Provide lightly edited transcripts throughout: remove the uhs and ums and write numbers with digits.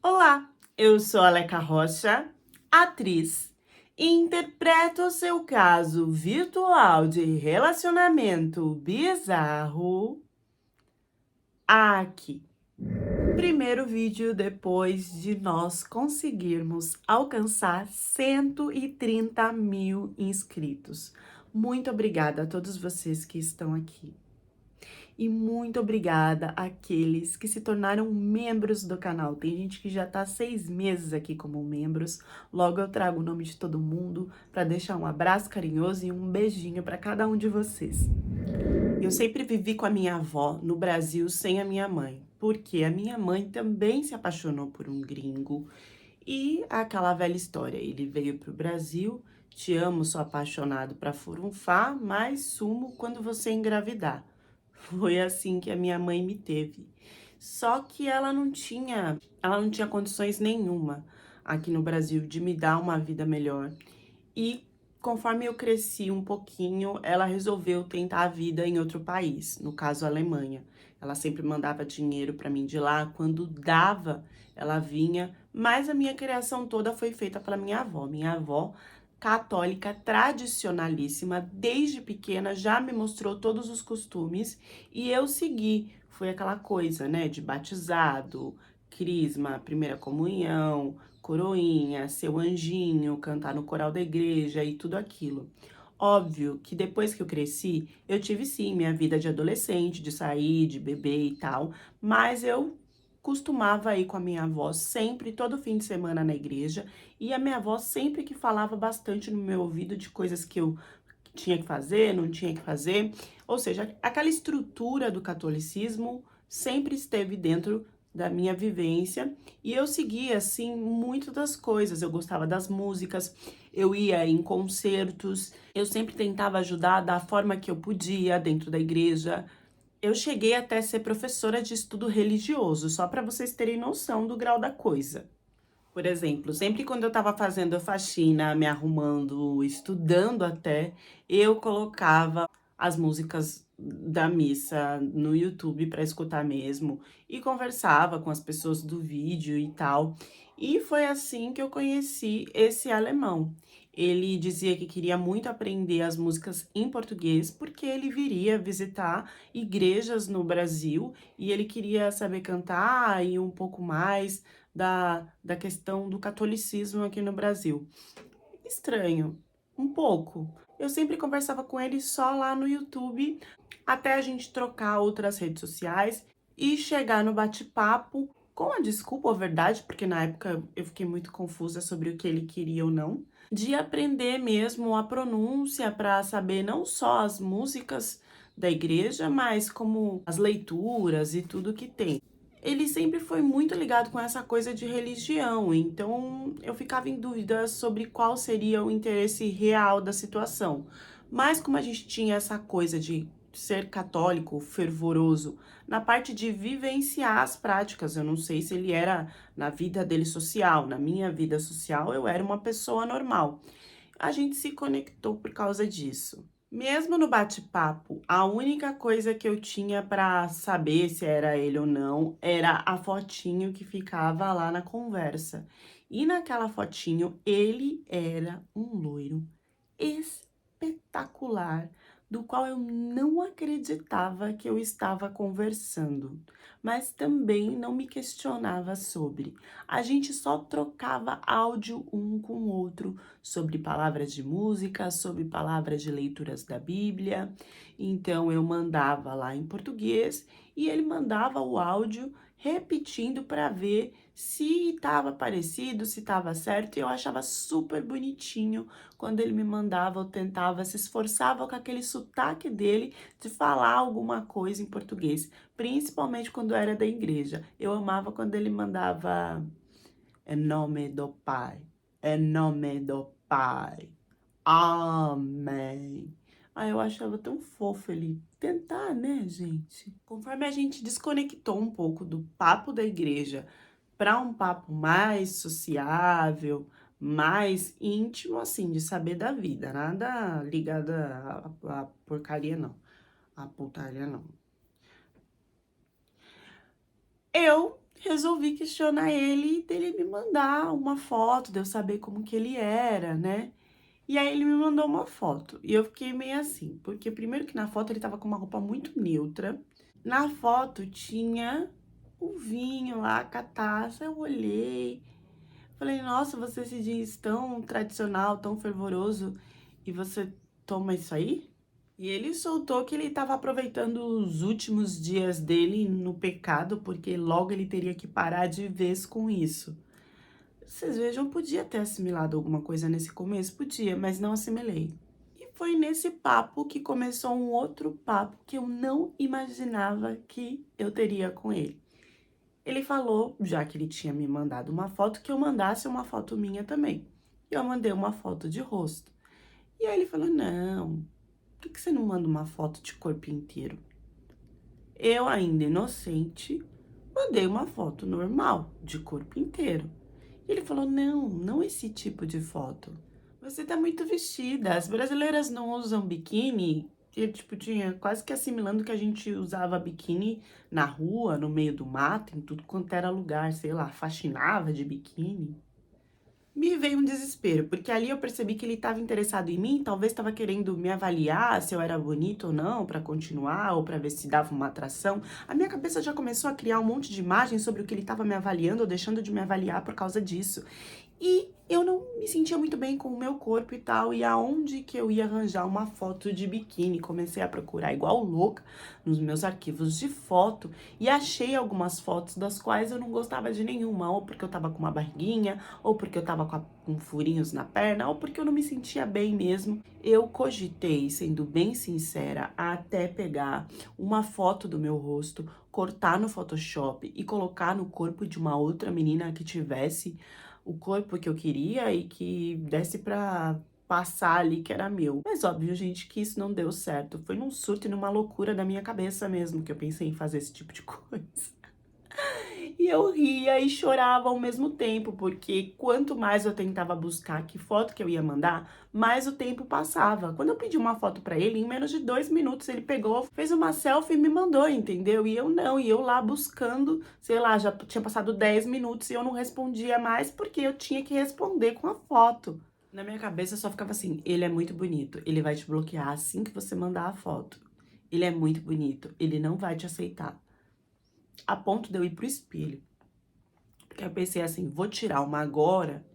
Olá, eu sou a Aleca Rocha, atriz, e interpreto o seu caso virtual de relacionamento bizarro aqui. Primeiro vídeo depois de nós conseguirmos alcançar 130 mil inscritos. Muito obrigada a todos vocês que estão aqui. E muito obrigada àqueles que se tornaram membros do canal. Tem gente que já tá 6 meses aqui como membros. Logo eu trago o nome de todo mundo para deixar um abraço carinhoso e um beijinho para cada um de vocês. Eu sempre vivi com a minha avó no Brasil sem a minha mãe, porque a minha mãe também se apaixonou por um gringo. E aquela velha história, ele veio pro Brasil, te amo, sou apaixonado pra furunfar, mas sumo quando você engravidar. Foi assim que a minha mãe me teve. Só que ela não tinha condições nenhuma aqui no Brasil de me dar uma vida melhor. E conforme eu cresci um pouquinho, ela resolveu tentar a vida em outro país, no caso a Alemanha. Ela sempre mandava dinheiro para mim de lá, quando dava, ela vinha, mas a minha criação toda foi feita pela minha avó. Minha avó, católica tradicionalíssima, desde pequena já me mostrou todos os costumes e eu segui. Foi aquela coisa, né, de batizado, crisma, primeira comunhão, coroinha, seu anjinho, cantar no coral da igreja e tudo aquilo. Óbvio que depois que eu cresci, eu tive sim minha vida de adolescente, de sair, de beber e tal, mas eu costumava ir com a minha avó sempre, todo fim de semana na igreja, e a minha avó sempre que falava bastante no meu ouvido de coisas que eu tinha que fazer, não tinha que fazer, ou seja, aquela estrutura do catolicismo sempre esteve dentro da minha vivência e eu seguia assim muito das coisas. Eu gostava das músicas, eu ia em concertos, eu sempre tentava ajudar da forma que eu podia dentro da igreja. Eu cheguei até ser professora de estudo religioso, só para vocês terem noção do grau da coisa. Por exemplo, sempre quando eu estava fazendo faxina, me arrumando, estudando até, eu colocava as músicas da missa no YouTube para escutar mesmo e conversava com as pessoas do vídeo e tal. E foi assim que eu conheci esse alemão. Ele dizia que queria muito aprender as músicas em português porque ele viria visitar igrejas no Brasil e ele queria saber cantar e um pouco mais da questão do catolicismo aqui no Brasil. Estranho, um pouco. Eu sempre conversava com ele só lá no YouTube, até a gente trocar outras redes sociais e chegar no bate-papo com a desculpa ou verdade, porque na época eu fiquei muito confusa sobre o que ele queria ou não, de aprender mesmo a pronúncia para saber não só as músicas da igreja, mas como as leituras e tudo que tem. Ele sempre foi muito ligado com essa coisa de religião, então eu ficava em dúvida sobre qual seria o interesse real da situação. Mas como a gente tinha essa coisa de ser católico, fervoroso, na parte de vivenciar as práticas, eu não sei se ele era na vida dele social, na minha vida social eu era uma pessoa normal. A gente se conectou por causa disso. Mesmo no bate-papo, a única coisa que eu tinha para saber se era ele ou não era a fotinho que ficava lá na conversa. E naquela fotinho, ele era um loiro espetacular, do qual eu não acreditava que eu estava conversando, mas também não me questionava sobre. A gente só trocava áudio um com o outro sobre palavras de música, sobre palavras de leituras da Bíblia. Então eu mandava lá em português e ele mandava o áudio repetindo para ver se estava parecido, se estava certo. E eu achava super bonitinho quando ele me mandava ou tentava, se esforçava com aquele sotaque dele de falar alguma coisa em português, principalmente quando era da igreja. Eu amava quando ele mandava em nome do Pai, em nome do Pai, amém. Aí eu achava tão fofo ele tentar, né, gente? Conforme a gente desconectou um pouco do papo da igreja para um papo mais sociável, mais íntimo, assim, de saber da vida, nada ligado à porcaria, não, à putaria, não. Eu resolvi questionar ele dele me mandar uma foto, de eu saber como que ele era, né. E aí ele me mandou uma foto, e eu fiquei meio assim, porque primeiro que na foto ele estava com uma roupa muito neutra, na foto tinha o vinho lá com a taça, eu olhei, falei: "Nossa, você se diz tão tradicional, tão fervoroso, e você toma isso aí?" E ele soltou que ele estava aproveitando os últimos dias dele no pecado, porque logo ele teria que parar de vez com isso. Vocês vejam, podia ter assimilado alguma coisa nesse começo? Podia, mas não assimilei. E foi nesse papo que começou um outro papo que eu não imaginava que eu teria com ele. Ele falou, já que ele tinha me mandado uma foto, que eu mandasse uma foto minha também. E eu mandei uma foto de rosto. E aí ele falou: "Não, por que você não manda uma foto de corpo inteiro?" Eu, ainda inocente, mandei uma foto normal, de corpo inteiro. E ele falou: "Não, não esse tipo de foto. Você tá muito vestida. As brasileiras não usam biquíni." Que, tipo, tinha quase que assimilando que a gente usava biquíni na rua, no meio do mato, em tudo quanto era lugar, sei lá, faxinava de biquíni. Me veio um desespero, porque ali eu percebi que ele estava interessado em mim, talvez estava querendo me avaliar se eu era bonita ou não para continuar, ou para ver se dava uma atração. A minha cabeça já começou a criar um monte de imagens sobre o que ele estava me avaliando ou deixando de me avaliar por causa disso. E eu não me sentia muito bem com o meu corpo e tal, e aonde que eu ia arranjar uma foto de biquíni? Comecei a procurar igual louca nos meus arquivos de foto e achei algumas fotos das quais eu não gostava de nenhuma, ou porque eu tava com uma barriguinha, ou porque eu tava com furinhos na perna, ou porque eu não me sentia bem mesmo. Eu cogitei, sendo bem sincera, até pegar uma foto do meu rosto, cortar no Photoshop e colocar no corpo de uma outra menina que tivesse o corpo que eu queria e que desse pra passar ali que era meu. Mas óbvio, gente, que isso não deu certo. Foi num surto e numa loucura da minha cabeça mesmo que eu pensei em fazer esse tipo de coisa. E eu ria e chorava ao mesmo tempo, porque quanto mais eu tentava buscar que foto que eu ia mandar, mais o tempo passava. Quando eu pedi uma foto pra ele, em menos de 2 minutos ele pegou, fez uma selfie e me mandou, entendeu? E eu não, e eu lá buscando, sei lá, já tinha passado 10 minutos e eu não respondia mais porque eu tinha que responder com a foto. Na minha cabeça só ficava assim: ele é muito bonito, ele vai te bloquear assim que você mandar a foto. Ele é muito bonito, ele não vai te aceitar. A ponto de eu ir pro espelho. Porque eu pensei assim, vou tirar uma agora,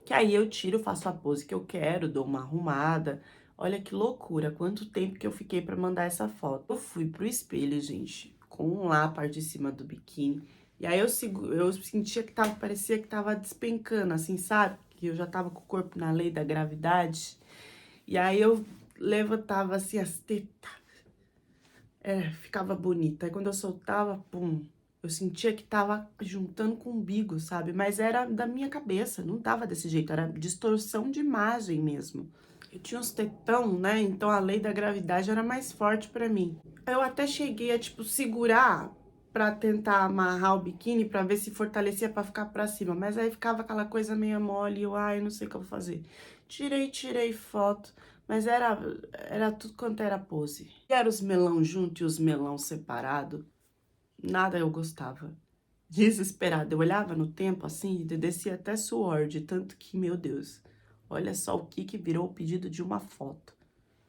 que aí eu tiro, faço a pose que eu quero, dou uma arrumada. Olha que loucura, quanto tempo que eu fiquei pra mandar essa foto. Eu fui pro espelho, gente, com lá a parte de cima do biquíni. E aí eu sentia que tava, parecia que tava despencando, assim, sabe? Que eu já tava com o corpo na lei da gravidade. E aí eu levantava assim as tetas. Ficava bonita. Aí quando eu soltava, pum, eu sentia que tava juntando com o umbigo, sabe? Mas era da minha cabeça, não tava desse jeito, era distorção de imagem mesmo. Eu tinha uns tetão, né? Então a lei da gravidade era mais forte pra mim. Eu até cheguei a, tipo, segurar pra tentar amarrar o biquíni pra ver se fortalecia pra ficar pra cima. Mas aí ficava aquela coisa meio mole, eu, ai, não sei o que eu vou fazer. Tirei foto. Mas era tudo quanto era pose. E era os melão junto e os melão separado. Nada eu gostava. Desesperada. Eu olhava no tempo assim e descia até suor, de tanto que, meu Deus, olha só o que virou o pedido de uma foto.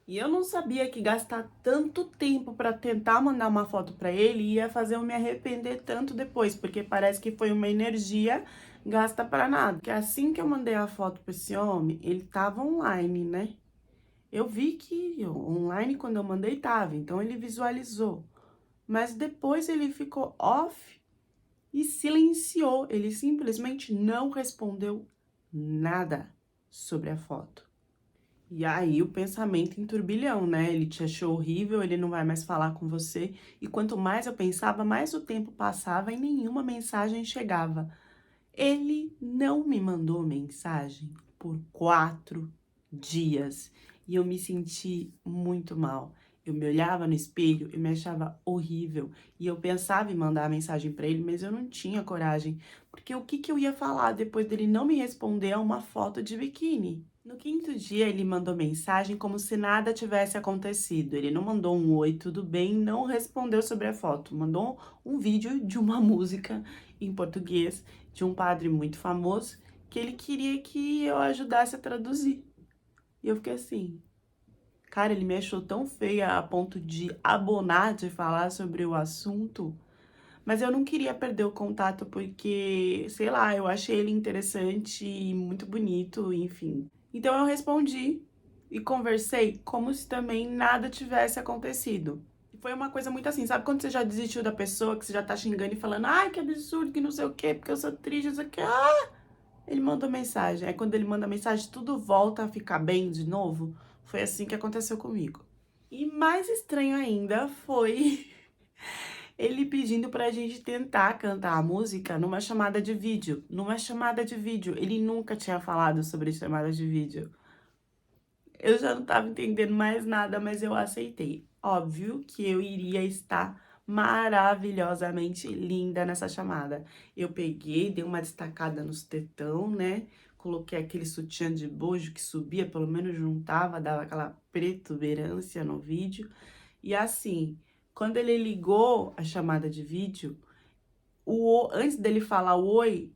E eu não sabia que gastar tanto tempo pra tentar mandar uma foto pra ele ia fazer eu me arrepender tanto depois, porque parece que foi uma energia gasta pra nada. Porque assim que eu mandei a foto pra esse homem, ele tava online, né? Eu vi que online, quando eu mandei, tava, então ele visualizou. Mas depois ele ficou off e silenciou. Ele simplesmente não respondeu nada sobre a foto. E aí o pensamento em turbilhão, né? Ele te achou horrível, ele não vai mais falar com você. E quanto mais eu pensava, mais o tempo passava e nenhuma mensagem chegava. Ele não me mandou mensagem por 4 dias e eu me senti muito mal. Eu me olhava no espelho e me achava horrível. E eu pensava em mandar a mensagem para ele, mas eu não tinha coragem. Porque o que eu ia falar depois dele não me responder a uma foto de biquíni? No quinto dia, ele mandou mensagem como se nada tivesse acontecido. Ele não mandou um oi, tudo bem, não respondeu sobre a foto. Mandou um vídeo de uma música em português de um padre muito famoso que ele queria que eu ajudasse a traduzir. E eu fiquei assim, cara, ele me achou tão feia a ponto de abonar de falar sobre o assunto. Mas eu não queria perder o contato porque, sei lá, eu achei ele interessante e muito bonito, enfim. Então eu respondi e conversei como se também nada tivesse acontecido. E foi uma coisa muito assim, sabe quando você já desistiu da pessoa, que você já tá xingando e falando, ai, que absurdo, que não sei o quê, porque eu sou triste, não sei o quê. Ah! Ele mandou mensagem. Aí quando ele manda mensagem, tudo volta a ficar bem de novo. Foi assim que aconteceu comigo. E mais estranho ainda foi ele pedindo pra gente tentar cantar a música numa chamada de vídeo. Numa chamada de vídeo. Ele nunca tinha falado sobre chamada de vídeo. Eu já não tava entendendo mais nada, mas eu aceitei. Óbvio que eu iria estar maravilhosamente linda nessa chamada. Eu peguei, dei uma destacada nos tetão, né? Coloquei aquele sutiã de bojo que subia, pelo menos juntava, dava aquela protuberância no vídeo. E assim, quando ele ligou a chamada de vídeo, antes dele falar o oi,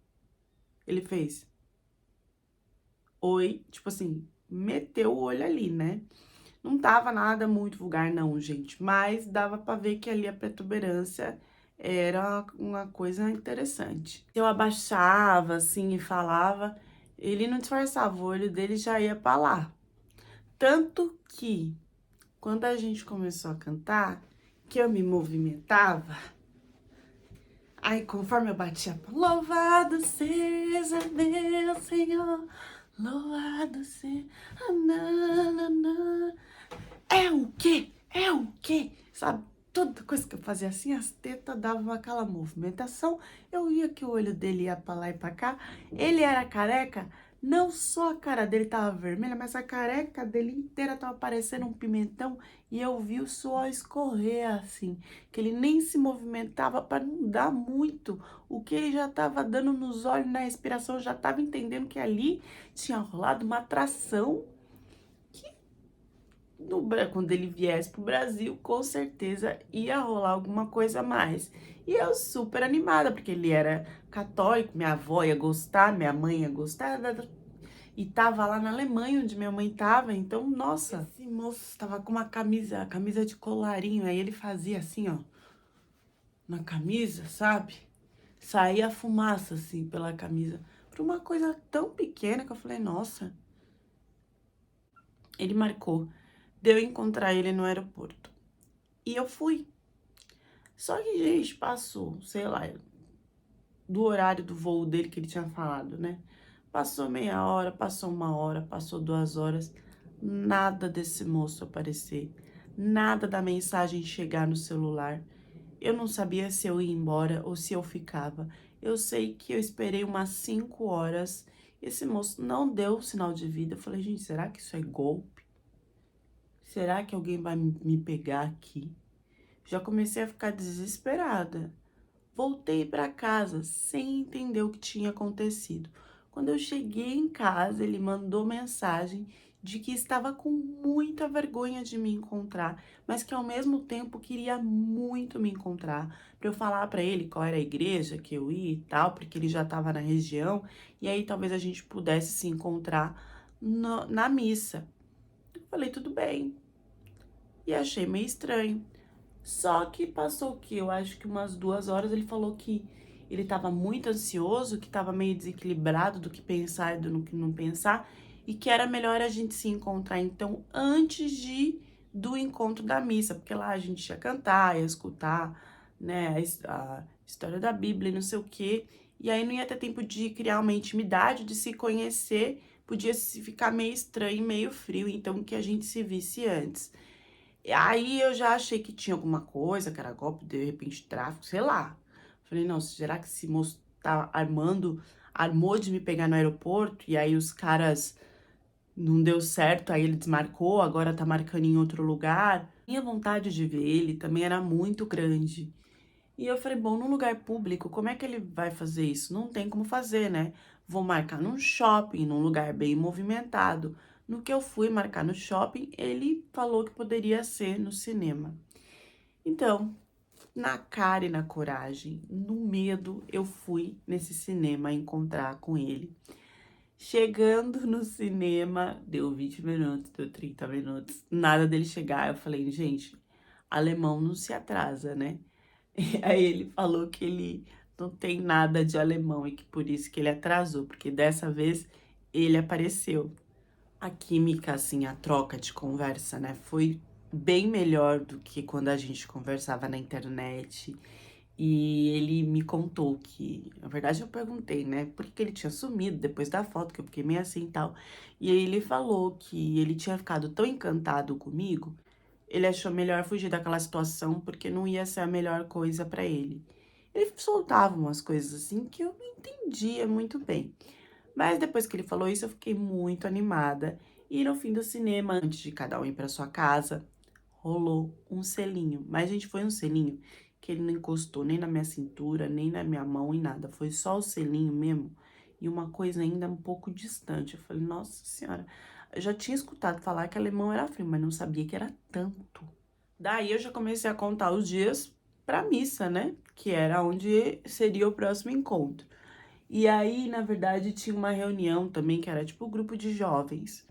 ele fez oi, tipo assim, meteu o olho ali, né? Não tava nada muito vulgar não, gente, mas dava pra ver que ali a protuberância era uma coisa interessante. Eu abaixava, assim, e falava, ele não disfarçava, o olho dele já ia pra lá. Tanto que, quando a gente começou a cantar, que eu me movimentava, aí conforme eu batia, louvado seja meu Senhor, louvado seja, nananana. É o quê? É o quê? Sabe? Toda coisa que eu fazia assim, as tetas davam aquela movimentação. Eu via que o olho dele ia pra lá e pra cá. Ele era careca. Não só a cara dele tava vermelha, mas a careca dele inteira tava parecendo um pimentão. E eu vi o suor escorrer assim. Que ele nem se movimentava para não dar muito. O que ele já tava dando nos olhos, na respiração, eu já tava entendendo que ali tinha rolado uma atração quando ele viesse pro Brasil, com certeza ia rolar alguma coisa a mais. E eu super animada, porque ele era católico, minha avó ia gostar, minha mãe ia gostar, e tava lá na Alemanha, onde minha mãe tava, então, nossa, esse moço tava com uma camisa de colarinho, aí ele fazia assim, ó, na camisa, sabe? Saía fumaça, assim, pela camisa, por uma coisa tão pequena que eu falei, nossa, ele marcou de eu encontrar ele no aeroporto. E eu fui. Só que, gente, passou, sei lá, do horário do voo dele que ele tinha falado, né? Passou meia hora, passou uma hora, passou 2 horas, nada desse moço aparecer, nada da mensagem chegar no celular. Eu não sabia se eu ia embora ou se eu ficava. Eu sei que eu esperei umas 5 horas, esse moço não deu sinal de vida. Eu falei, gente, será que isso é golpe? Será que alguém vai me pegar aqui? Já comecei a ficar desesperada. Voltei para casa sem entender o que tinha acontecido. Quando eu cheguei em casa, ele mandou mensagem de que estava com muita vergonha de me encontrar, mas que ao mesmo tempo queria muito me encontrar, para eu falar para ele qual era a igreja que eu ia e tal, porque ele já estava na região, e aí talvez a gente pudesse se encontrar na missa. Eu falei, tudo bem. E achei meio estranho. Só que passou o quê? Eu acho que umas 2 horas ele falou que ele tava muito ansioso, que tava meio desequilibrado do que pensar e do que não pensar, e que era melhor a gente se encontrar, então, antes do encontro da missa, porque lá a gente ia cantar, ia escutar, né, a história da Bíblia e não sei o quê, e aí não ia ter tempo de criar uma intimidade, de se conhecer, podia ficar meio estranho, meio frio, então que a gente se visse antes. E aí eu já achei que tinha alguma coisa, que era golpe, de repente tráfico, sei lá. Falei, não, será que esse moço tá armou de me pegar no aeroporto, e aí os caras não deu certo, aí ele desmarcou, agora tá marcando em outro lugar. Minha vontade de ver ele também era muito grande. E eu falei, bom, num lugar público, como é que ele vai fazer isso? Não tem como fazer, né? Vou marcar num shopping, num lugar bem movimentado. No que eu fui marcar no shopping, ele falou que poderia ser no cinema. Então, na cara e na coragem, no medo, eu fui nesse cinema encontrar com ele. Chegando no cinema, deu 20 minutos, deu 30 minutos, nada dele chegar. Eu falei, gente, alemão não se atrasa, né? E aí ele falou que ele não tem nada de alemão e que por isso que ele atrasou, porque dessa vez ele apareceu. A química, assim, a troca de conversa, né, foi bem melhor do que quando a gente conversava na internet. E ele me contou que, na verdade eu perguntei, né, por que ele tinha sumido depois da foto, que eu fiquei meio assim e tal. E aí ele falou que ele tinha ficado tão encantado comigo, ele achou melhor fugir daquela situação porque não ia ser a melhor coisa pra ele. Ele soltava umas coisas assim que eu não entendia muito bem. Mas depois que ele falou isso, eu fiquei muito animada. E no fim do cinema, antes de cada um ir pra sua casa, rolou um selinho. Mas, gente, foi um selinho que ele não encostou nem na minha cintura, nem na minha mão e nada. Foi só o selinho mesmo e uma coisa ainda um pouco distante. Eu falei, nossa senhora, eu já tinha escutado falar que alemão era frio, mas não sabia que era tanto. Daí eu já comecei a contar os dias pra missa, né? Que era onde seria o próximo encontro. E aí, na verdade, tinha uma reunião também, que era tipo o grupo de jovens.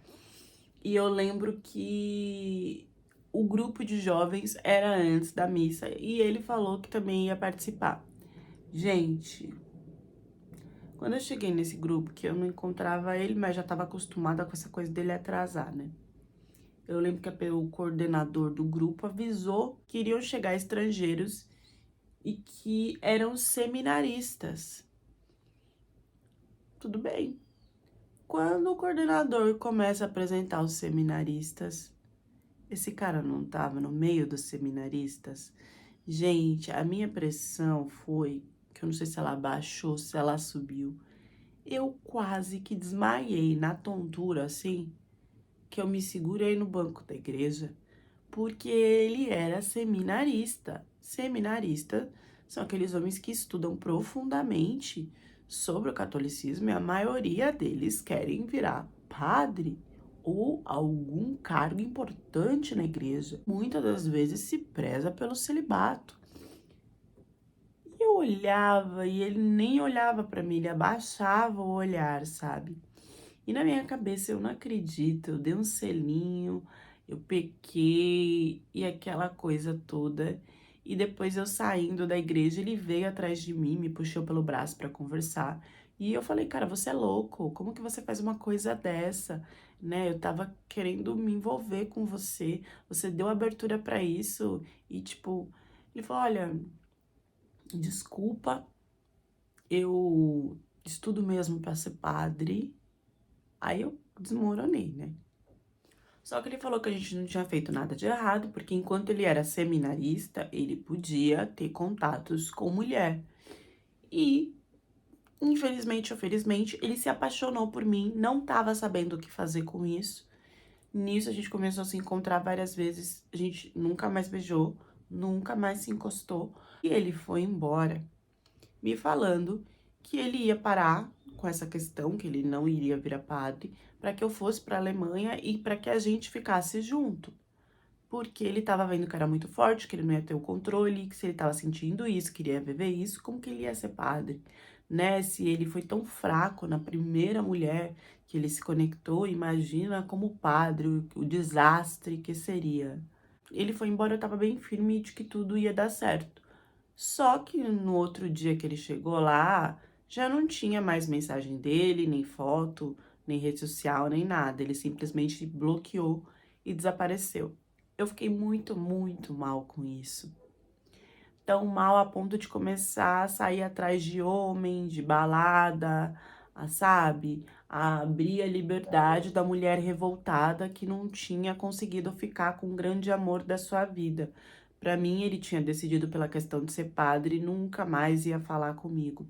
E eu lembro que o grupo de jovens era antes da missa e ele falou que também ia participar. Gente, quando eu cheguei nesse grupo, que eu não encontrava ele, mas já estava acostumada com essa coisa dele atrasar, né? Eu lembro que o coordenador do grupo avisou que iriam chegar estrangeiros e que eram seminaristas. Tudo bem. Quando o coordenador começa a apresentar os seminaristas, esse cara não tava no meio dos seminaristas? Gente, a minha pressão foi, que eu não sei se ela baixou, se ela subiu. Eu quase que desmaiei na tontura, assim, que eu me segurei no banco da igreja, porque ele era seminarista. Seminarista são aqueles homens que estudam profundamente sobre o catolicismo e a maioria deles querem virar padre ou algum cargo importante na igreja. Muitas das vezes se preza pelo celibato. E eu olhava e ele nem olhava para mim, ele abaixava o olhar, sabe? E na minha cabeça, eu não acredito, eu dei um selinho, eu pequei e aquela coisa toda. E depois eu saindo da igreja, ele veio atrás de mim, me puxou pelo braço para conversar. E eu falei, cara, você é louco, como que você faz uma coisa dessa? Né? Eu tava querendo me envolver com você, você deu abertura para isso. E tipo, ele falou, olha, desculpa, eu estudo mesmo para ser padre. Aí eu desmoronei, né? Só que ele falou que a gente não tinha feito nada de errado, porque enquanto ele era seminarista, ele podia ter contatos com mulher. E, infelizmente ou felizmente, ele se apaixonou por mim, não estava sabendo o que fazer com isso. Nisso a gente começou a se encontrar várias vezes, a gente nunca mais beijou, nunca mais se encostou. E ele foi embora, me falando que ele ia parar com essa questão, que ele não iria virar padre, para que eu fosse para a Alemanha e para que a gente ficasse junto. Porque ele estava vendo que era muito forte, que ele não ia ter o controle, que se ele estava sentindo isso, queria viver isso, como que ele ia ser padre? Né? Se ele foi tão fraco na primeira mulher que ele se conectou, imagina como padre, o desastre que seria. Ele foi embora, eu estava bem firme de que tudo ia dar certo. Só que no outro dia que ele chegou lá, já não tinha mais mensagem dele, nem foto, nem rede social, nem nada. Ele simplesmente bloqueou e desapareceu. Eu fiquei muito, muito mal com isso. Tão mal a ponto de começar a sair atrás de homem, de balada, sabe? A abrir a liberdade da mulher revoltada que não tinha conseguido ficar com o grande amor da sua vida. Pra mim, ele tinha decidido pela questão de ser padre e nunca mais ia falar comigo.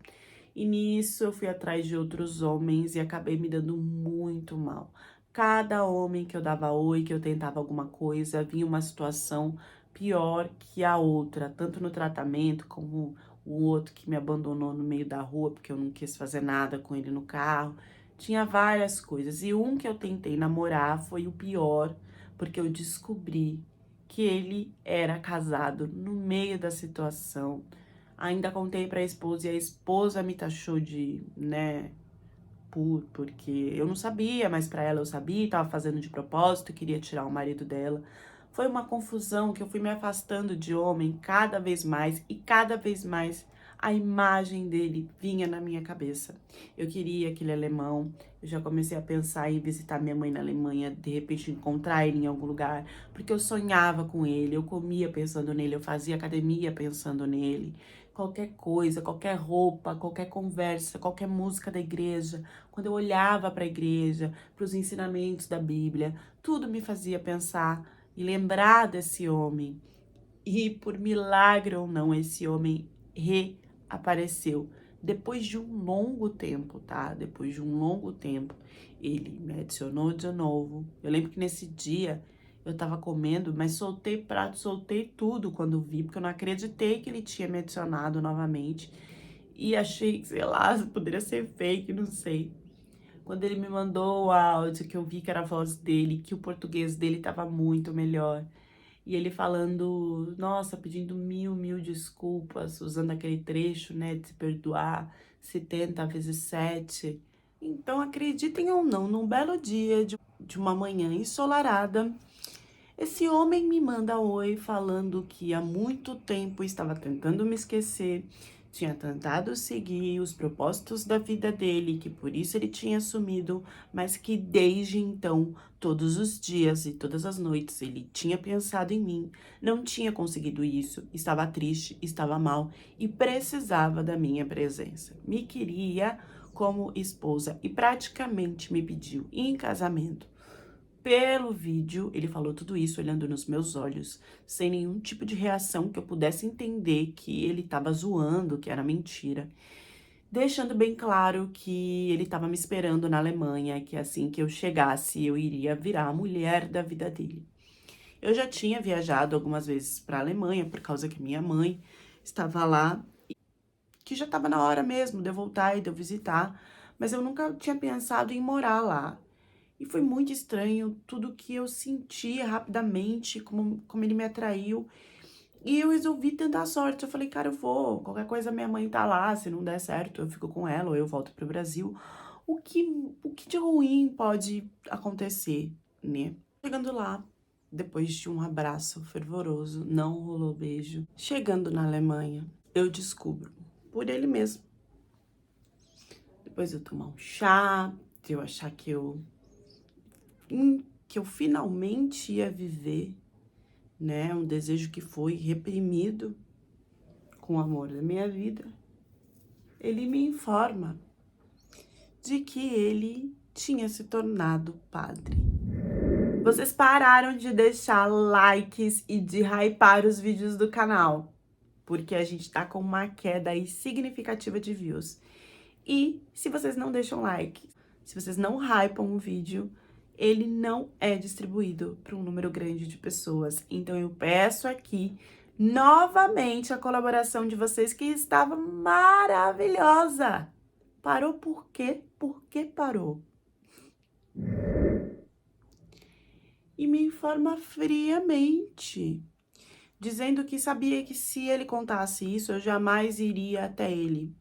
E nisso eu fui atrás de outros homens e acabei me dando muito mal. Cada homem que eu dava oi, que eu tentava alguma coisa, vinha uma situação pior que a outra, tanto no tratamento como o outro que me abandonou no meio da rua porque eu não quis fazer nada com ele no carro. Tinha várias coisas. E um que eu tentei namorar foi o pior, porque eu descobri que ele era casado no meio da situação. Ainda contei para a esposa e a esposa me taxou de, né, porque eu não sabia, mas para ela eu sabia, tava fazendo de propósito, queria tirar o marido dela. Foi uma confusão que eu fui me afastando de homem cada vez mais e cada vez mais a imagem dele vinha na minha cabeça. Eu queria aquele alemão, eu já comecei a pensar em visitar minha mãe na Alemanha, de repente encontrar ele em algum lugar, porque eu sonhava com ele, eu comia pensando nele, eu fazia academia pensando nele. Qualquer coisa, qualquer roupa, qualquer conversa, qualquer música da igreja, quando eu olhava para a igreja, para os ensinamentos da Bíblia, tudo me fazia pensar e lembrar desse homem. E por milagre ou não, esse homem reapareceu. Depois de um longo tempo, tá? Depois de um longo tempo, ele me adicionou de novo. Eu lembro que nesse dia eu tava comendo, mas soltei prato, soltei tudo quando vi, porque eu não acreditei que ele tinha me adicionado novamente. E achei, sei lá, poderia ser fake, não sei. Quando ele me mandou o áudio, que eu vi que era a voz dele, que o português dele tava muito melhor. E ele falando, nossa, pedindo mil desculpas, usando aquele trecho, né, de se perdoar 70 vezes 7. Então, acreditem ou não, num belo dia de uma manhã ensolarada, esse homem me manda oi falando que há muito tempo estava tentando me esquecer, tinha tentado seguir os propósitos da vida dele, que por isso ele tinha sumido, mas que desde então, todos os dias e todas as noites, ele tinha pensado em mim, não tinha conseguido isso, estava triste, estava mal e precisava da minha presença. Me queria como esposa e praticamente me pediu em casamento. Pelo vídeo, ele falou tudo isso olhando nos meus olhos, sem nenhum tipo de reação que eu pudesse entender que ele estava zoando, que era mentira, deixando bem claro que ele estava me esperando na Alemanha, que assim que eu chegasse, eu iria virar a mulher da vida dele. Eu já tinha viajado algumas vezes para a Alemanha, por causa que minha mãe estava lá, que já estava na hora mesmo de eu voltar e de eu visitar, mas eu nunca tinha pensado em morar lá. E foi muito estranho tudo que eu senti rapidamente, como ele me atraiu. E eu resolvi tentar a sorte. Eu falei, cara, eu vou. Qualquer coisa, minha mãe tá lá. Se não der certo, eu fico com ela ou eu volto pro Brasil. O que de ruim pode acontecer, né? Chegando lá, depois de um abraço fervoroso, não rolou beijo. Chegando na Alemanha, eu descubro, por ele mesmo. Depois de eu tomar um chá, de eu achar que eu finalmente ia viver, né? Um desejo que foi reprimido com o amor da minha vida. Ele me informa de que ele tinha se tornado padre. Vocês pararam de deixar likes e de hypar os vídeos do canal, porque a gente tá com uma queda aí significativa de views. E se vocês não deixam like, se vocês não hypam o vídeo, ele não é distribuído para um número grande de pessoas. Então eu peço aqui novamente a colaboração de vocês, que estava maravilhosa. Parou por quê? Por que parou? E me informa friamente, dizendo que sabia que se ele contasse isso, eu jamais iria até ele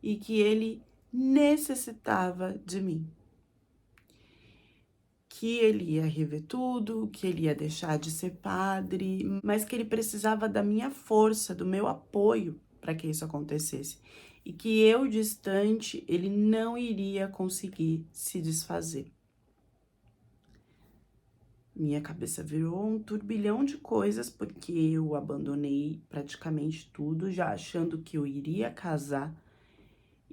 e que ele necessitava de mim. Que ele ia rever tudo, que ele ia deixar de ser padre, mas que ele precisava da minha força, do meu apoio para que isso acontecesse. E que eu, distante, ele não iria conseguir se desfazer. Minha cabeça virou um turbilhão de coisas, porque eu abandonei praticamente tudo, já achando que eu iria casar.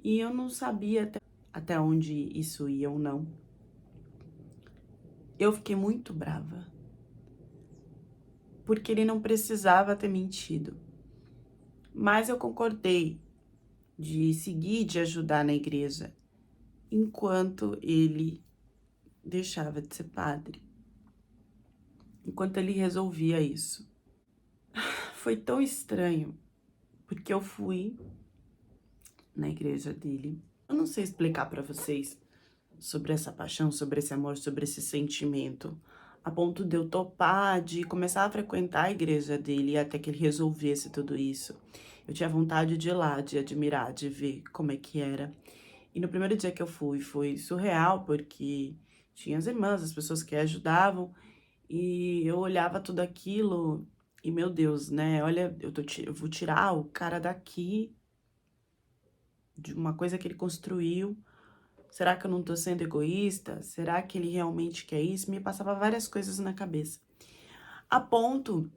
E eu não sabia até onde isso ia ou não. Eu fiquei muito brava, porque ele não precisava ter mentido. Mas eu concordei de seguir, de ajudar na igreja, enquanto ele deixava de ser padre, enquanto ele resolvia isso. Foi tão estranho, porque eu fui na igreja dele. Eu não sei explicar pra vocês sobre essa paixão, sobre esse amor, sobre esse sentimento, a ponto de eu topar, de começar a frequentar a igreja dele até que ele resolvesse tudo isso. Eu tinha vontade de ir lá, de admirar, de ver como é que era. E no primeiro dia que eu fui, foi surreal, porque tinha as irmãs, as pessoas que ajudavam, e eu olhava tudo aquilo e, meu Deus, né? Olha, eu vou tirar o cara daqui de uma coisa que ele construiu. Será que eu não tô sendo egoísta? Será que ele realmente quer isso? Me passava várias coisas na cabeça. A ponto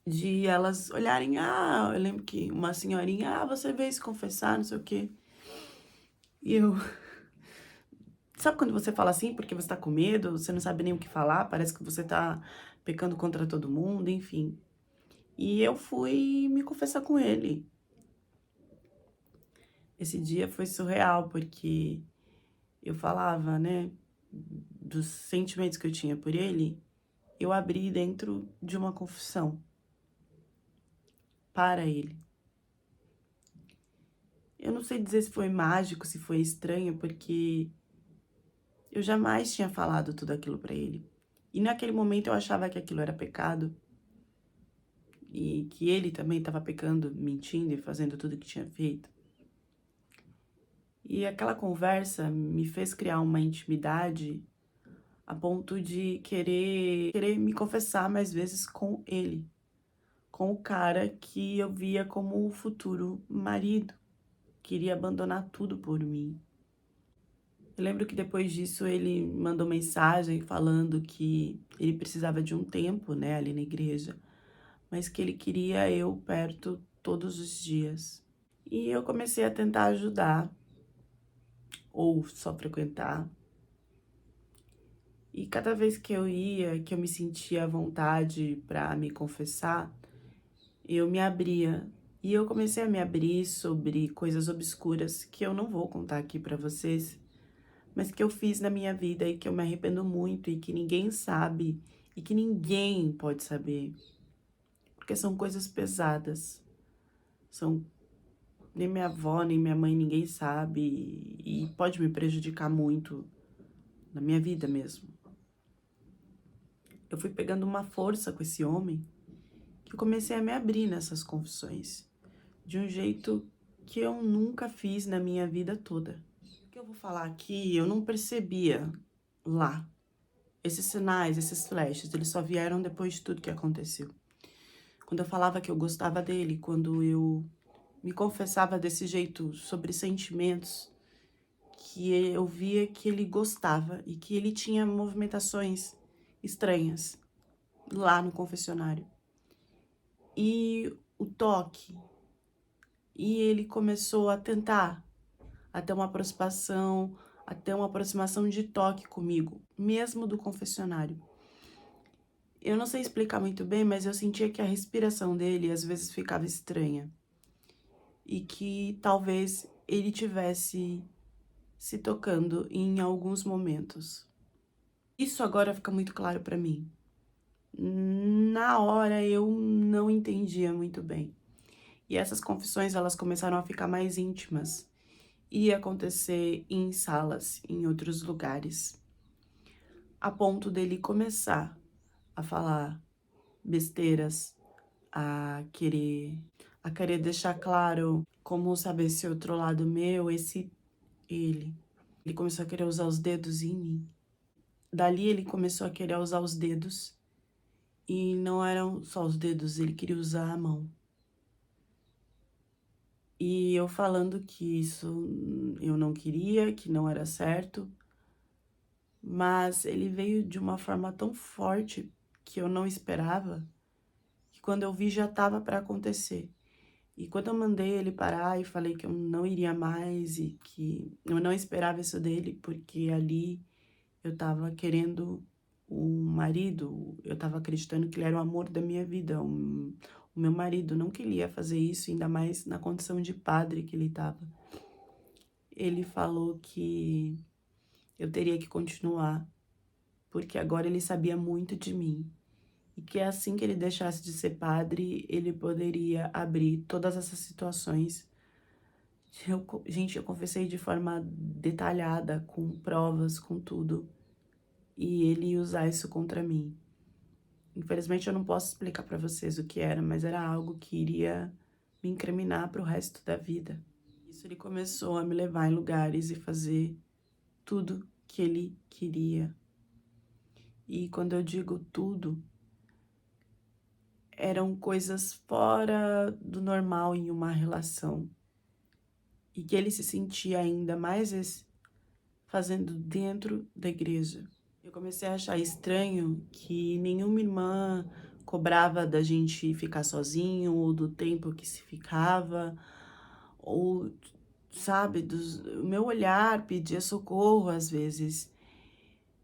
de elas olharem, eu lembro que uma senhorinha, você veio se confessar, não sei o quê. E eu, sabe quando você fala assim porque você tá com medo, você não sabe nem o que falar, parece que você tá pecando contra todo mundo, enfim. E eu fui me confessar com ele. Esse dia foi surreal, porque eu falava, né, dos sentimentos que eu tinha por ele, eu abri dentro de uma confissão para ele. Eu não sei dizer se foi mágico, se foi estranho, porque eu jamais tinha falado tudo aquilo para ele. E naquele momento eu achava que aquilo era pecado e que ele também estava pecando, mentindo e fazendo tudo que tinha feito. E aquela conversa me fez criar uma intimidade a ponto de querer me confessar mais vezes com ele, com o cara que eu via como o futuro marido, queria abandonar tudo por mim. Eu lembro que depois disso ele mandou mensagem falando que ele precisava de um tempo, né, ali na igreja, mas que ele queria eu perto todos os dias. E eu comecei a tentar ajudar, ou só frequentar. E cada vez que eu ia, que eu me sentia à vontade para me confessar, eu me abria. E eu comecei a me abrir sobre coisas obscuras que eu não vou contar aqui para vocês, mas que eu fiz na minha vida e que eu me arrependo muito e que ninguém sabe e que ninguém pode saber, porque são coisas pesadas. São nem minha avó, nem minha mãe, ninguém sabe e pode me prejudicar muito na minha vida mesmo. Eu fui pegando uma força com esse homem que eu comecei a me abrir nessas confissões de um jeito que eu nunca fiz na minha vida toda. O que eu vou falar aqui, eu não percebia lá. Esses sinais, esses flashes, eles só vieram depois de tudo que aconteceu. Quando eu falava que eu gostava dele, quando eu me confessava desse jeito sobre sentimentos, que eu via que ele gostava e que ele tinha movimentações estranhas lá no confessionário. E o toque, e ele começou a tentar até uma aproximação de toque comigo, mesmo do confessionário. Eu não sei explicar muito bem, mas eu sentia que a respiração dele às vezes ficava estranha. E que talvez ele tivesse se tocando em alguns momentos. Isso agora fica muito claro para mim. Na hora eu não entendia muito bem. E essas confissões, elas começaram a ficar mais íntimas. Ia acontecer em salas, em outros lugares. A ponto dele começar a falar besteiras, a querer deixar claro como saber esse outro lado meu, esse ele. Ele começou a querer usar os dedos em mim. Dali ele começou a querer usar os dedos e não eram só os dedos, ele queria usar a mão. E eu falando que isso eu não queria, que não era certo, mas ele veio de uma forma tão forte que eu não esperava, que quando eu vi já estava para acontecer. E quando eu mandei ele parar e falei que eu não iria mais e que eu não esperava isso dele, porque ali eu tava querendo um marido, eu tava acreditando que ele era o amor da minha vida, o meu marido, não que ele ia fazer isso, ainda mais na condição de padre que ele tava. Ele falou que eu teria que continuar, porque agora ele sabia muito de mim e que assim que ele deixasse de ser padre, ele poderia abrir todas essas situações. Gente, eu confessei de forma detalhada, com provas, com tudo, e ele ia usar isso contra mim. Infelizmente eu não posso explicar pra vocês o que era, mas era algo que iria me incriminar pro resto da vida. Isso, ele começou a me levar em lugares e fazer tudo que ele queria. E quando eu digo tudo, eram coisas fora do normal em uma relação. E que ele se sentia ainda mais fazendo dentro da igreja. Eu comecei a achar estranho que nenhuma irmã cobrava da gente ficar sozinho, ou do tempo que se ficava, ou, sabe, o meu olhar pedia socorro às vezes.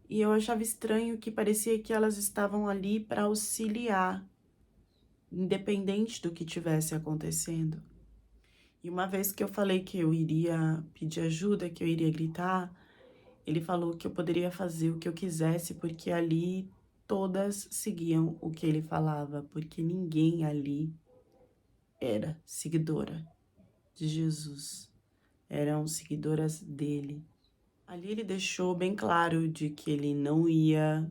E eu achava estranho que parecia que elas estavam ali para auxiliar, independente do que tivesse acontecendo. E uma vez que eu falei que eu iria pedir ajuda, que eu iria gritar, ele falou que eu poderia fazer o que eu quisesse, porque ali todas seguiam o que ele falava, porque ninguém ali era seguidora de Jesus, eram seguidoras dele. Ali ele deixou bem claro de que ele não ia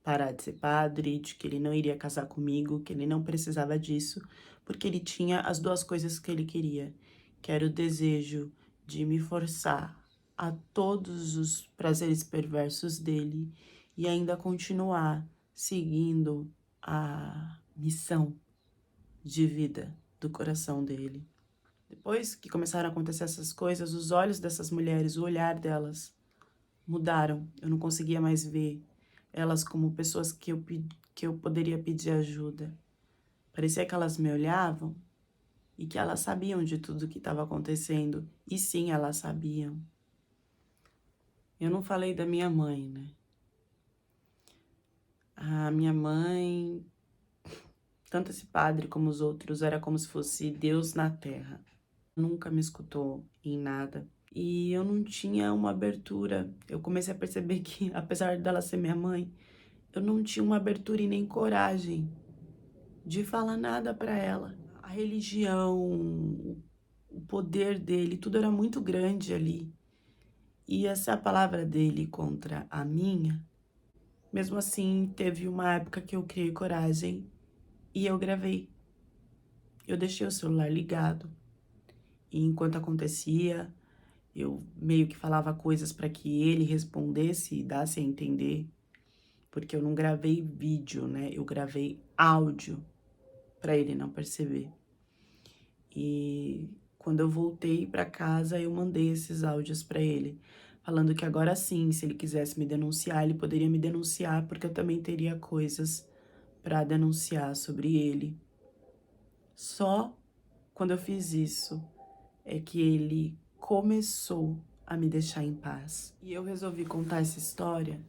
parar de ser padre, de que ele não iria casar comigo, que ele não precisava disso, porque ele tinha as duas coisas que ele queria, que era o desejo de me forçar a todos os prazeres perversos dele e ainda continuar seguindo a missão de vida do coração dele. Depois que começaram a acontecer essas coisas, os olhos dessas mulheres, o olhar delas mudaram. Eu não conseguia mais ver elas como pessoas que eu poderia pedir ajuda. Parecia que elas me olhavam e que elas sabiam de tudo que estava acontecendo. E sim, elas sabiam. Eu não falei da minha mãe, né? A minha mãe, tanto esse padre como os outros, era como se fosse Deus na terra. Nunca me escutou em nada. E eu não tinha uma abertura. Eu comecei a perceber que, apesar dela ser minha mãe, eu não tinha uma abertura e nem coragem de falar nada para ela. A religião, o poder dele, tudo era muito grande ali. E essa palavra dele contra a minha, mesmo assim, teve uma época que eu criei coragem e eu gravei. Eu deixei o celular ligado. E enquanto acontecia, eu meio que falava coisas para que ele respondesse e desse a entender. Porque eu não gravei vídeo, né? Eu gravei áudio para ele não perceber. E quando eu voltei para casa, eu mandei esses áudios para ele, falando que agora sim, se ele quisesse me denunciar, ele poderia me denunciar, porque eu também teria coisas para denunciar sobre ele. Só quando eu fiz isso é que ele começou a me deixar em paz. E eu resolvi contar essa história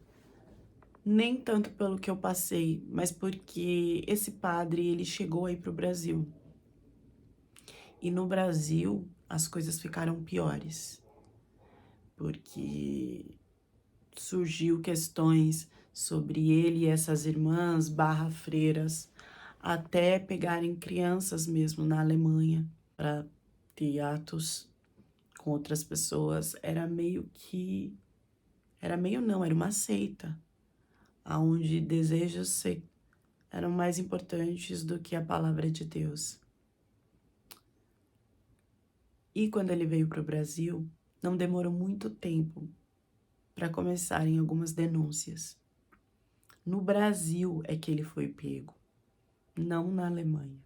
nem tanto pelo que eu passei, mas porque esse padre, ele chegou aí pro Brasil. E no Brasil, as coisas ficaram piores, porque surgiu questões sobre ele e essas irmãs barra freiras, até pegarem crianças mesmo na Alemanha para ter atos com outras pessoas. Era meio que... Era meio não, era uma seita, onde desejos eram mais importantes do que a palavra de Deus. E quando ele veio para o Brasil, não demorou muito tempo para começarem algumas denúncias. No Brasil é que ele foi pego, não na Alemanha.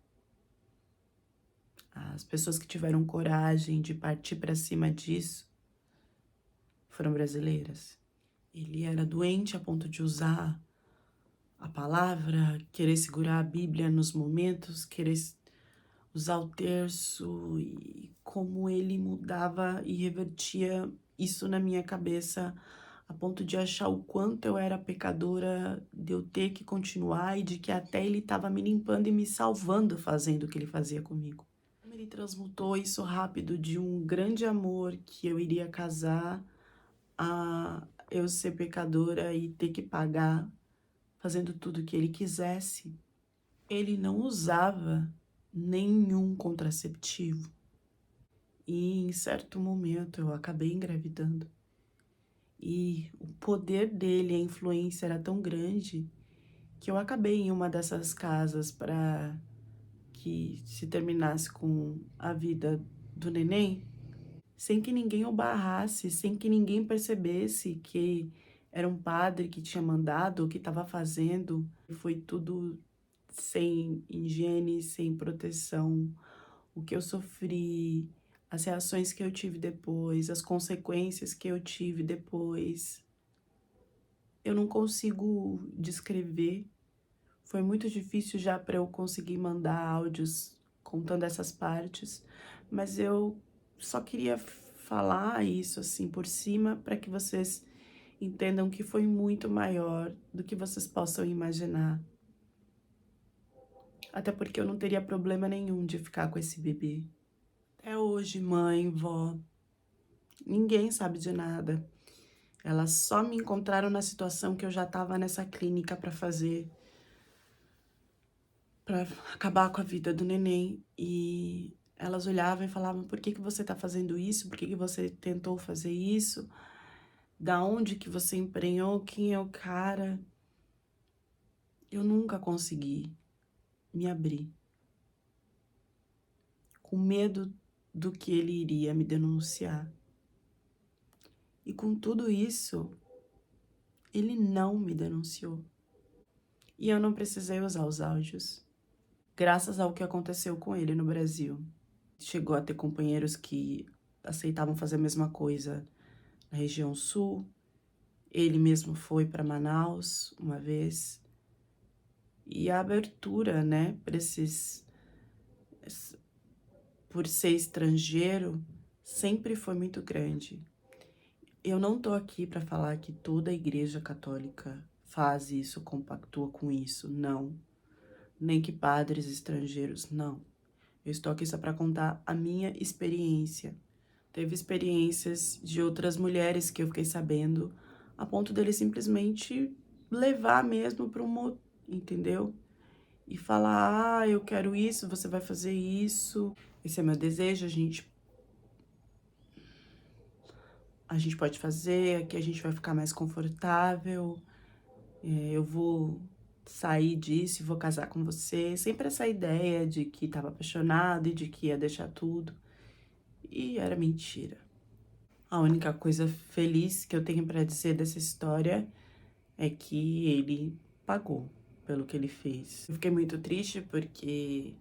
As pessoas que tiveram coragem de partir para cima disso foram brasileiras. Ele era doente a ponto de usar a palavra, querer segurar a Bíblia nos momentos, querer usar o terço, e como ele mudava e revertia isso na minha cabeça, a ponto de achar o quanto eu era pecadora, de eu ter que continuar e de que até ele estava me limpando e me salvando fazendo o que ele fazia comigo. Ele transmutou isso rápido de um grande amor que eu iria casar a eu ser pecadora e ter que pagar fazendo tudo o que ele quisesse. Ele não usava nenhum contraceptivo. E em certo momento eu acabei engravidando. E o poder dele, a influência era tão grande que eu acabei em uma dessas casas para que se terminasse com a vida do neném, sem que ninguém o barrasse, sem que ninguém percebesse que era um padre que tinha mandado, o que estava fazendo. Foi tudo sem higiene, sem proteção. O que eu sofri, as reações que eu tive depois, as consequências que eu tive depois, eu não consigo descrever. Foi muito difícil já para eu conseguir mandar áudios contando essas partes, mas eu só queria falar isso assim por cima para que vocês entendam que foi muito maior do que vocês possam imaginar. Até porque eu não teria problema nenhum de ficar com esse bebê. Até hoje, mãe, vó, ninguém sabe de nada. Elas só me encontraram na situação que eu já estava nessa clínica para acabar com a vida do neném. E elas olhavam e falavam: por que que você tá fazendo isso? Por que que você tentou fazer isso? Da onde que você emprenhou? Quem é o cara? Eu nunca consegui me abrir, com medo do que ele iria me denunciar. E com tudo isso, ele não me denunciou. E eu não precisei usar os áudios, graças ao que aconteceu com ele no Brasil. Chegou a ter companheiros que aceitavam fazer a mesma coisa na região sul. Ele mesmo foi para Manaus uma vez. E a abertura, né, para por ser estrangeiro, sempre foi muito grande. Eu não tô aqui para falar que toda a igreja católica faz isso, compactua com isso, não. Nem que padres estrangeiros, não. Eu estou aqui só para contar a minha experiência. Teve experiências de outras mulheres que eu fiquei sabendo, a ponto dele simplesmente levar mesmo para entendeu? E falar: ah, eu quero isso, você vai fazer isso, esse é meu desejo, a gente pode fazer, aqui a gente vai ficar mais confortável, eu vou sair disso e vou casar com você. Sempre essa ideia de que estava apaixonado e de que ia deixar tudo. E era mentira. A única coisa feliz que eu tenho para dizer dessa história é que ele pagou pelo que ele fez. Eu fiquei muito triste porque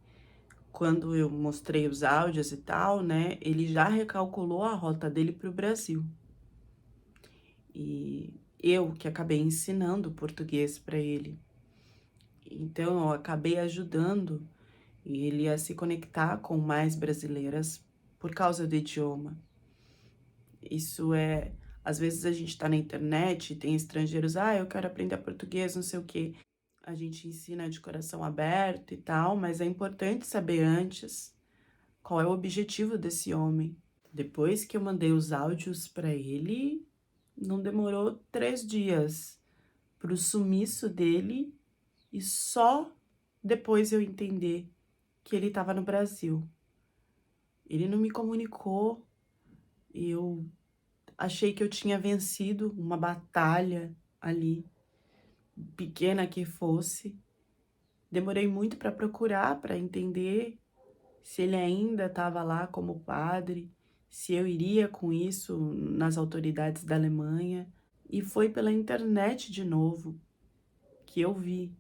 quando eu mostrei os áudios e tal, né, ele já recalculou a rota dele para o Brasil. E eu que acabei ensinando português para ele. Então eu acabei ajudando ele a se conectar com mais brasileiras por causa do idioma. Isso é, às vezes a gente tá na internet, tem estrangeiros, ah, eu quero aprender português, não sei o quê. A gente ensina de coração aberto e tal, mas é importante saber antes qual é o objetivo desse homem. Depois que eu mandei os áudios para ele, não demorou 3 dias pro sumiço dele e só depois eu entender que ele estava no Brasil. Ele não me comunicou, eu achei que eu tinha vencido uma batalha ali, pequena que fosse. Demorei muito para procurar, para entender se ele ainda estava lá como padre, se eu iria com isso nas autoridades da Alemanha. E foi pela internet de novo que eu vi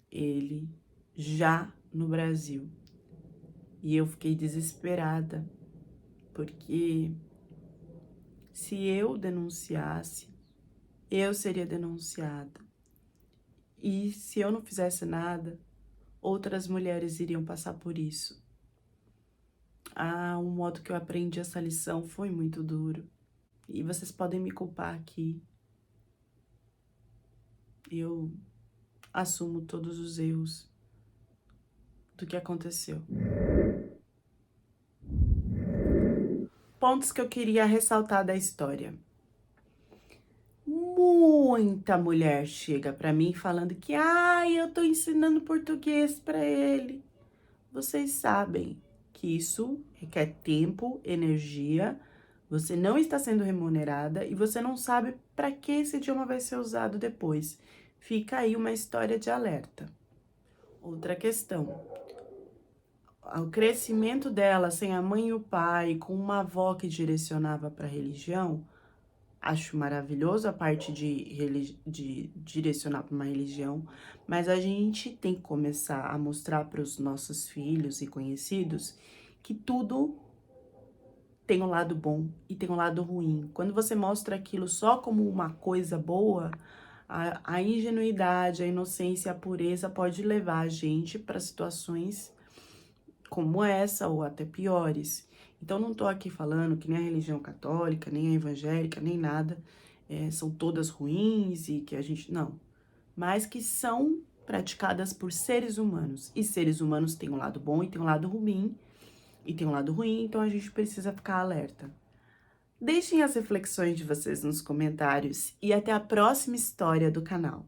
ele já no Brasil. E eu fiquei desesperada, porque se eu denunciasse, eu seria denunciada. E se eu não fizesse nada, outras mulheres iriam passar por isso. Ah, o modo que eu aprendi essa lição foi muito duro. E vocês podem me culpar aqui. Eu assumo todos os erros do que aconteceu. Pontos que eu queria ressaltar da história. muita mulher chega para mim falando que, ai, eu tô ensinando português para ele. Vocês sabem que isso requer tempo, energia, você não está sendo remunerada e você não sabe para que esse idioma vai ser usado depois. Fica aí uma história de alerta. Outra questão. O crescimento dela sem a mãe e o pai, com uma avó que direcionava para a religião, acho maravilhoso a parte de direcionar para uma religião, mas a gente tem que começar a mostrar para os nossos filhos e conhecidos que tudo tem um lado bom e tem um lado ruim. Quando você mostra aquilo só como uma coisa boa, a ingenuidade, a inocência, a pureza pode levar a gente para situações como essa ou até piores. Então, não tô aqui falando que nem a religião católica, nem a evangélica, nem nada, são todas ruins e que a gente, não. Mas que são praticadas por seres humanos. E seres humanos têm um lado bom e tem um lado ruim, e tem um lado ruim, então a gente precisa ficar alerta. Deixem as reflexões de vocês nos comentários e até a próxima história do canal.